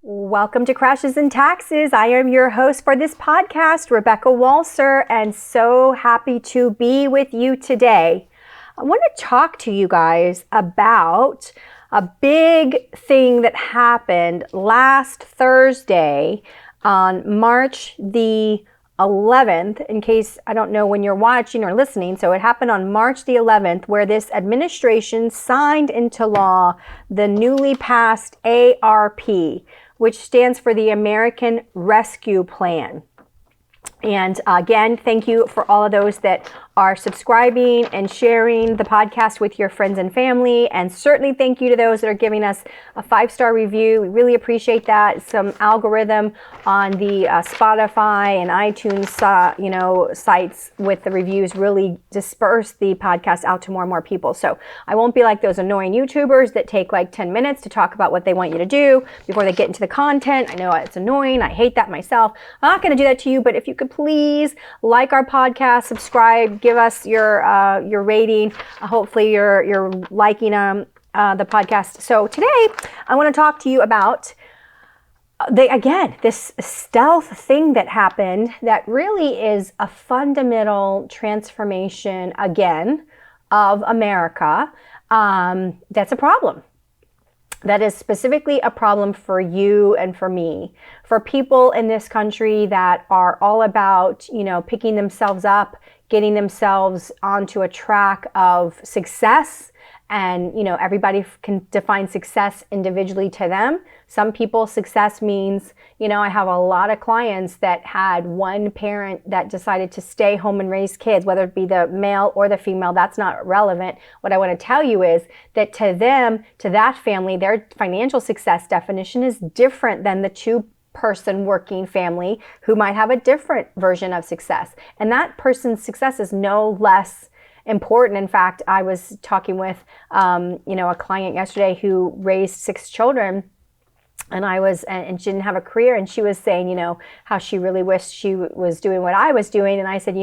Welcome to Crashes and Taxes. I am your host for this podcast, Rebecca Walser, and so happy to be with you today. I want to talk to you guys about a big thing that happened last Thursday on March the 11th, in case I don't know when you're watching or listening. So it happened on March the 11th, where this administration signed into law the newly passed ARP, which stands for the American Rescue Plan. And again, thank you for all of those that are subscribing and sharing the podcast with your friends and family. And certainly thank you to those that are giving us a 5-star review. We really appreciate that. Some algorithm on the Spotify and iTunes, sites with the reviews really disperse the podcast out to more and more people. So I won't be like those annoying YouTubers that take like 10 minutes to talk about what they want you to do before they get into the content. I know it's annoying. I hate that myself. I'm not going to do that to you, but if you could please like our podcast, subscribe, give us your rating. Hopefully you're liking the podcast. So today I want to talk to you about this stealth thing that happened that really is a fundamental transformation again of America. That's a problem. That is specifically a problem for you and for me, for people in this country that are all about, picking themselves up, getting themselves onto a track of success. And, everybody can define success individually to them. Some people, success means, I have a lot of clients that had one parent that decided to stay home and raise kids, whether it be the male or the female. That's not relevant. What I want to tell you is that to them, to that family, their financial success definition is different than the two-person working family who might have a different version of success. And that person's success is no less important. In fact, I was talking with, a client yesterday who raised 6 children. And she didn't have a career, and she was saying, how she really wished she was doing what I was doing. And I said,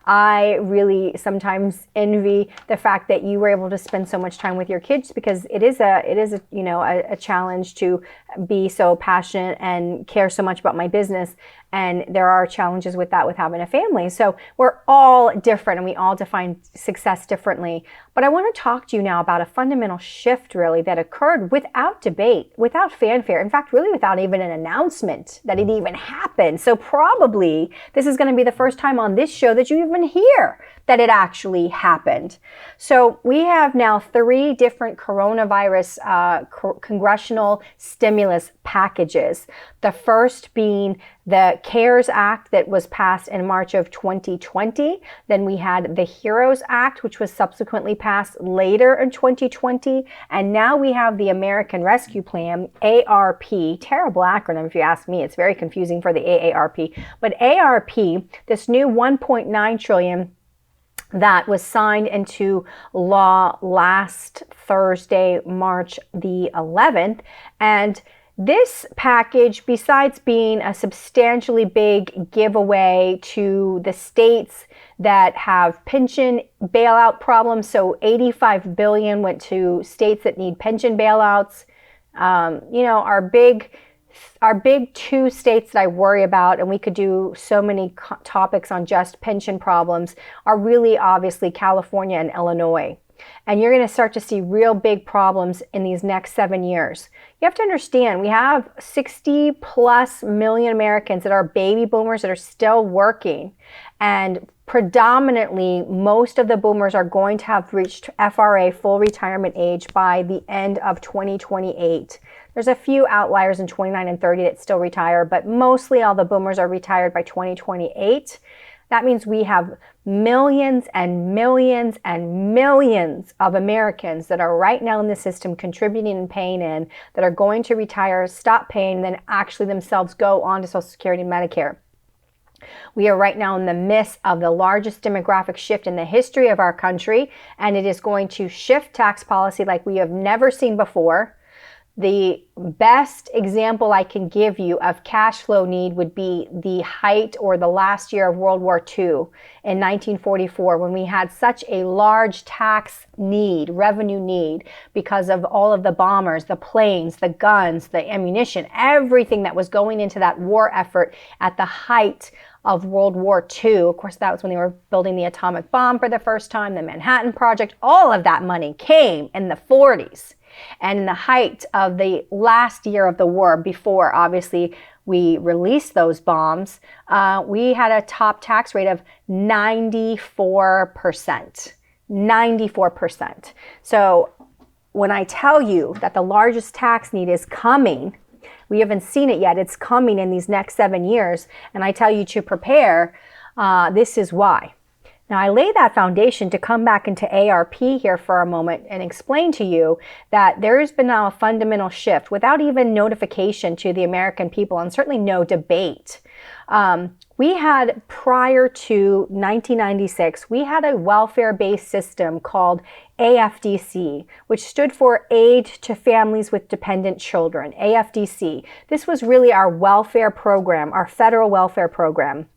I really sometimes envy the fact that you were able to spend so much time with your kids, because it is a challenge to be so passionate and care so much about my business. And there are challenges with that, with having a family. So we're all different and we all define success differently. But I want to talk to you now about a fundamental shift really that occurred without debate, without fanfare. In fact, really without even an announcement that it even happened. So probably this is going to be the first time on this show that you even hear that it actually happened. So we have now 3 different coronavirus congressional stimulus packages. The first being the CARES Act that was passed in March of 2020. Then we had the HEROES Act, which was subsequently passed later in 2020. And now we have the American Rescue Plan, ARP. Terrible acronym if you ask me. It's very confusing for the AARP. But ARP, this new $1.9 trillion that was signed into law last Thursday, March the 11th. And this package, besides being a substantially big giveaway to the states that have pension bailout problems, so $85 billion went to states that need pension bailouts. Our big 2 states that I worry about, and we could do so many topics on just pension problems, are really obviously California and Illinois. And you're going to start to see real big problems in these next 7 years. You have to understand, we have 60 plus million Americans that are baby boomers that are still working. And predominantly, most of the boomers are going to have reached FRA, full retirement age, by the end of 2028. There's a few outliers in 29 and 30 that still retire, but mostly all the boomers are retired by 2028. That means we have millions and millions and millions of Americans that are right now in the system contributing and paying in, that are going to retire, stop paying, and then actually themselves go on to Social Security and Medicare. We are right now in the midst of the largest demographic shift in the history of our country, and it is going to shift tax policy like we have never seen before. The best example I can give you of cash flow need would be the height or the last year of World War II in 1944, when we had such a large tax need, revenue need, because of all of the bombers, the planes, the guns, the ammunition, everything that was going into that war effort at the height of World War II. Of course, that was when they were building the atomic bomb for the first time, the Manhattan Project. All of that money came in the 40s. And in the height of the last year of the war, before obviously we released those bombs, we had a top tax rate of 94%. 94%. So when I tell you that the largest tax need is coming, we haven't seen it yet, it's coming in these next 7 years, and I tell you to prepare, this is why. Now, I lay that foundation to come back into ARP here for a moment and explain to you that there has been now a fundamental shift without even notification to the American people, and certainly no debate. We had, prior to 1996, we had a welfare-based system called AFDC, which stood for Aid to Families with Dependent Children, AFDC. This was really our welfare program, our federal welfare program.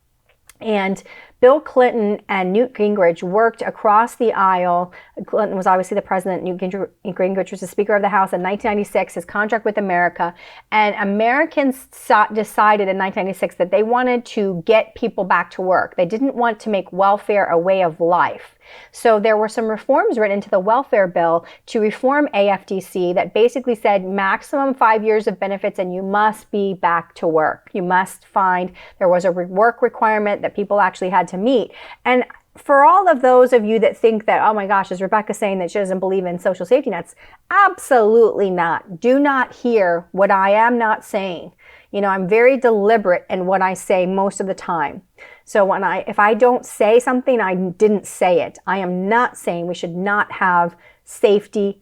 And Bill Clinton and Newt Gingrich worked across the aisle. Clinton was obviously the president. Newt Gingrich was the Speaker of the House in 1996, his contract with America. And Americans decided in 1996 that they wanted to get people back to work. They didn't want to make welfare a way of life. So there were some reforms written into the welfare bill to reform AFDC that basically said maximum 5 years of benefits and you must be back to work. You must find, there was a work requirement that people actually had to meet. And for all of those of you that think that, oh my gosh, is Rebecca saying that she doesn't believe in social safety nets? Absolutely not. Do not hear what I am not saying. You know, I'm very deliberate in what I say most of the time. So if I don't say something, I didn't say it. I am not saying we should not have safety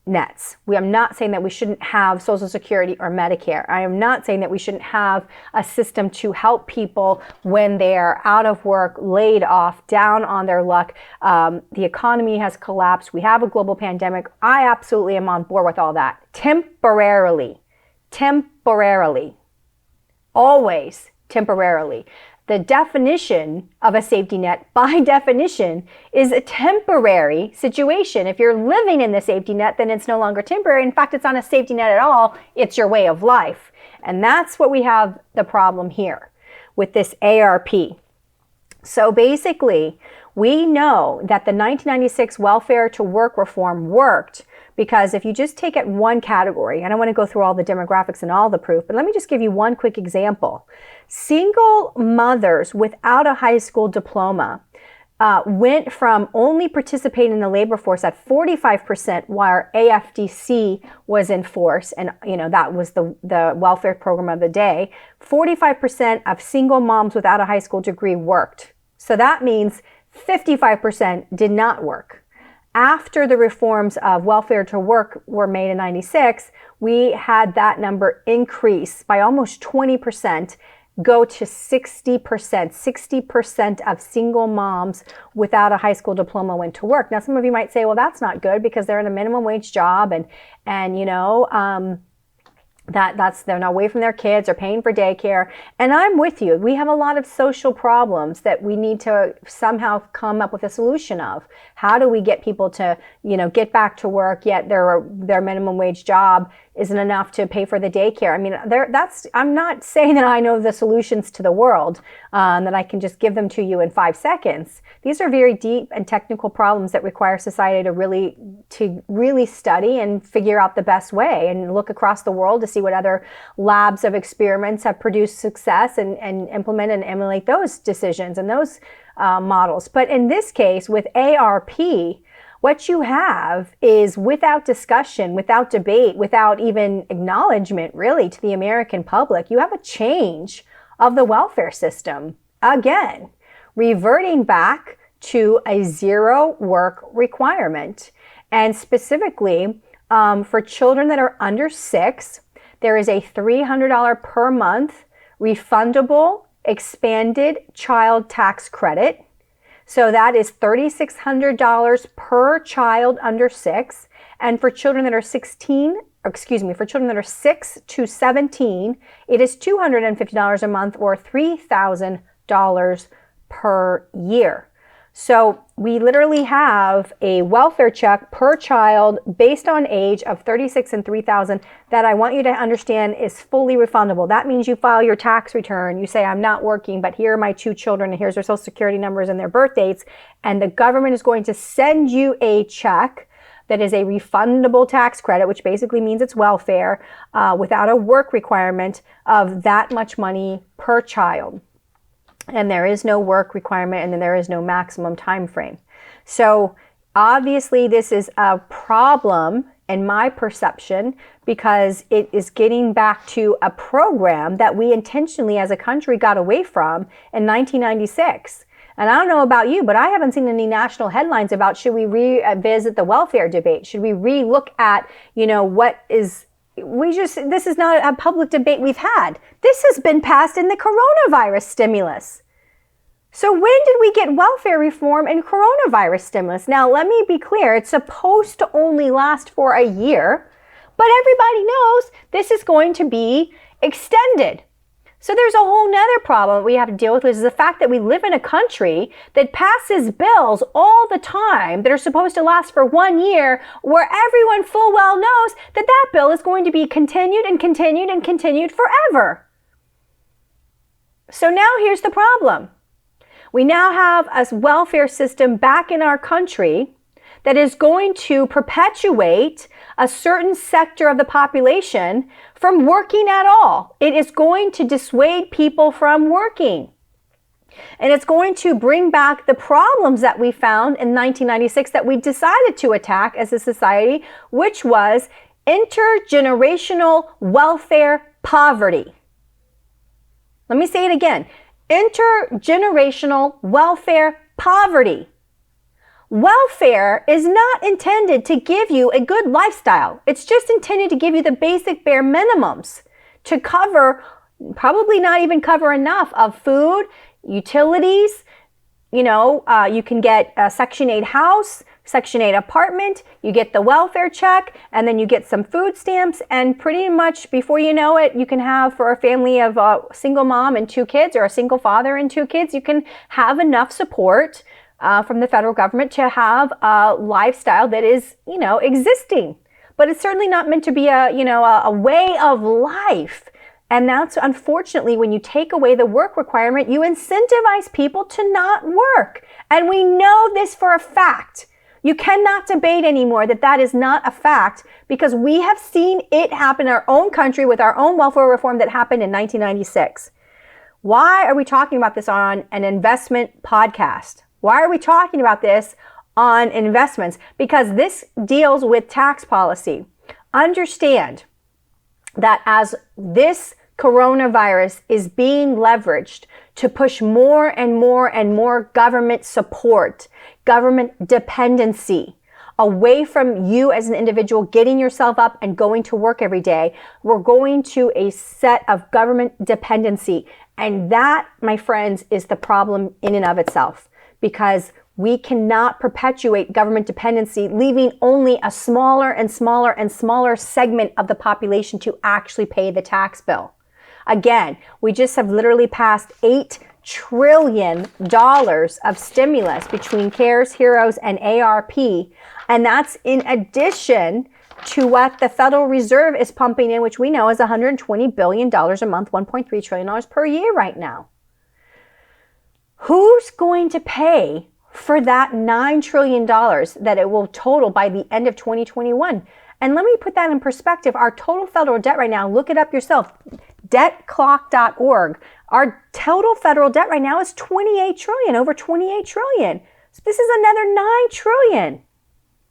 nets. I'm not saying that we shouldn't have Social Security or Medicare. I am not saying that we shouldn't have a system to help people when they're out of work, laid off, down on their luck. The economy has collapsed. We have a global pandemic. I absolutely am on board with all that. Temporarily. Always temporarily. The definition of a safety net, by definition, is a temporary situation. If you're living in the safety net, then it's no longer temporary. In fact, it's not a safety net at all. It's your way of life. And that's what we have the problem here with this ARP. So basically, we know that the 1996 welfare to work reform worked because if you just take it one category, I don't want to go through all the demographics and all the proof, but let me just give you one quick example. Single mothers without a high school diploma went from only participating in the labor force at 45% while AFDC was in force, and that was the welfare program of the day. 45% of single moms without a high school degree worked. So that means 55% did not work. After the reforms of welfare to work were made in 96, we had that number increase by almost 20%, go to 60%. 60% of single moms without a high school diploma went to work. Now, some of you might say, well, that's not good because they're in a minimum wage job and they're not away from their kids or paying for daycare. And I'm with you. We have a lot of social problems that we need to somehow come up with a solution of. How do we get people to, get back to work, yet their minimum wage job isn't enough to pay for the daycare? I mean, I'm not saying that I know the solutions to the world, that I can just give them to you in 5 seconds. These are very deep and technical problems that require society to really study and figure out the best way and look across the world to see what other labs of experiments have produced success and implement and emulate those decisions and those models. But in this case, with ARP, what you have is, without discussion, without debate, without even acknowledgement really to the American public, you have a change of the welfare system again, reverting back to a zero work requirement. And specifically for children that are under 6, there is a $300 per month refundable expanded child tax credit. So that is $3,600 per child under 6. And for children that are 16 for children that are 6 to 17, it is $250 a month or $3,000 per year. So we literally have a welfare check per child based on age of 36 and 3,000 that I want you to understand is fully refundable. That means you file your tax return. You say, I'm not working, but here are my 2 children, and here's their social security numbers and their birth dates. And the government is going to send you a check that is a refundable tax credit, which basically means it's welfare, without a work requirement of that much money per child. And there is no work requirement, and then there is no maximum time frame. So obviously this is a problem in my perception because it is getting back to a program that we intentionally as a country got away from in 1996. And I don't know about you, but I haven't seen any national headlines about should we revisit the welfare debate? Should we re-look at, this is not a public debate we've had. This has been passed in the coronavirus stimulus. So when did we get welfare reform and coronavirus stimulus? Now, let me be clear. It's supposed to only last for a year, but everybody knows this is going to be extended. So there's a whole nother problem we have to deal with, which is the fact that we live in a country that passes bills all the time that are supposed to last for 1 year, where everyone full well knows that that bill is going to be continued and continued and continued forever. So now here's the problem. We now have a welfare system back in our country that is going to perpetuate a certain sector of the population from working at all. It is going to dissuade people from working. And it's going to bring back the problems that we found in 1996 that we decided to attack as a society, which was intergenerational welfare poverty. Let me say it again. Intergenerational welfare poverty. Welfare is not intended to give you a good lifestyle. It's just intended to give you the basic bare minimums to cover, probably not even cover enough of food, utilities. You can get a Section 8 house, Section 8 apartment, you get the welfare check, and then you get some food stamps, and pretty much before you know it, you can have, for a family of a single mom and 2 kids or a single father and 2 kids, you can have enough support from the federal government to have a lifestyle that is, existing. But it's certainly not meant to be a way of life. And that's, unfortunately, when you take away the work requirement, you incentivize people to not work. And we know this for a fact. You cannot debate anymore that is not a fact, because we have seen it happen in our own country with our own welfare reform that happened in 1996. Why are we talking about this on an investment podcast? Why are we talking about this on investments? Because this deals with tax policy. Understand that as this coronavirus is being leveraged to push more and more and more government support, government dependency, away from you as an individual getting yourself up and going to work every day, we're going to a set of government dependency. And that, my friends, is the problem in and of itself, because we cannot perpetuate government dependency, leaving only a smaller and smaller and smaller segment of the population to actually pay the tax bill. Again, we just have literally passed $8 trillion of stimulus between CARES, HEROES, and ARP. And that's in addition to what the Federal Reserve is pumping in, which we know is $120 billion a month, $1.3 trillion per year right now. Who's going to pay for that $9 trillion that it will total by the end of 2021? And let me put that in perspective. Our total federal debt right now, look it up yourself, debtclock.org. Our total federal debt right now is $28 trillion, over $28 trillion. So this is another $9 trillion.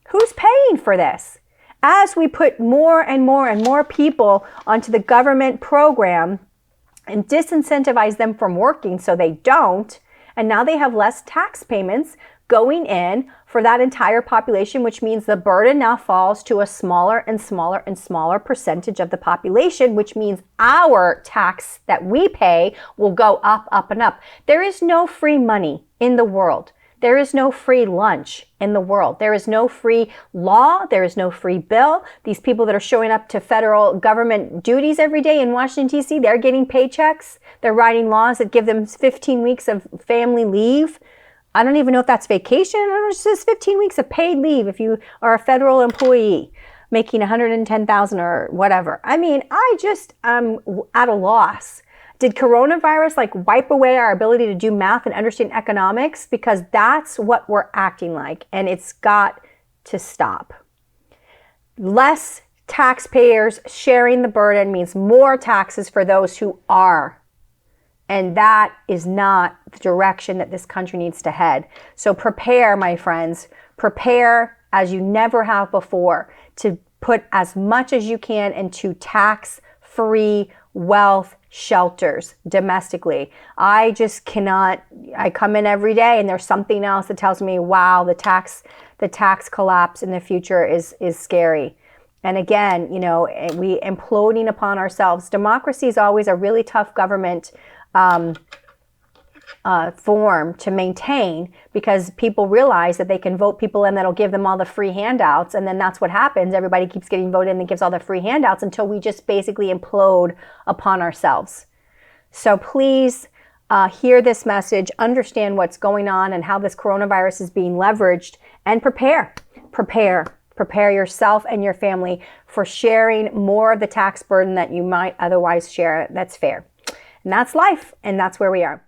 Who's paying for this? As we put more and more and more people onto the government program and disincentivize them from working so they don't, and now they have less tax payments going in for that entire population, which means the burden now falls to a smaller and smaller and smaller percentage of the population, which means our tax that we pay will go up, up, and up. There is no free money in the world. There is no free lunch in the world. There is no free law. There is no free bill. These people that are showing up to federal government duties every day in Washington, D.C., they're getting paychecks. They're writing laws that give them 15 weeks of family leave. I don't even know if that's vacation. I don't know, it says 15 weeks of paid leave if you are a federal employee making $110,000 or whatever. I mean, I'm at a loss. Did coronavirus like wipe away our ability to do math and understand economics? Because that's what we're acting like, and it's got to stop. Less taxpayers sharing the burden means more taxes for those who are. And that is not the direction that this country needs to head. So prepare, my friends, prepare as you never have before to put as much as you can into tax-free wealth shelters domestically. I just cannot, I come in every day and there's something else that tells me, wow, the tax collapse in the future is scary. And again, you know, we imploding upon ourselves. Democracy is always a really tough government form to maintain, because people realize that they can vote people in that'll give them all the free handouts, and then that's what happens. Everybody keeps getting voted in that gives all the free handouts until we just basically implode upon ourselves. So please hear this message, understand what's going on and how this coronavirus is being leveraged, and prepare yourself and your family for sharing more of the tax burden that you might otherwise share. That's fair. And that's life, and that's where we are.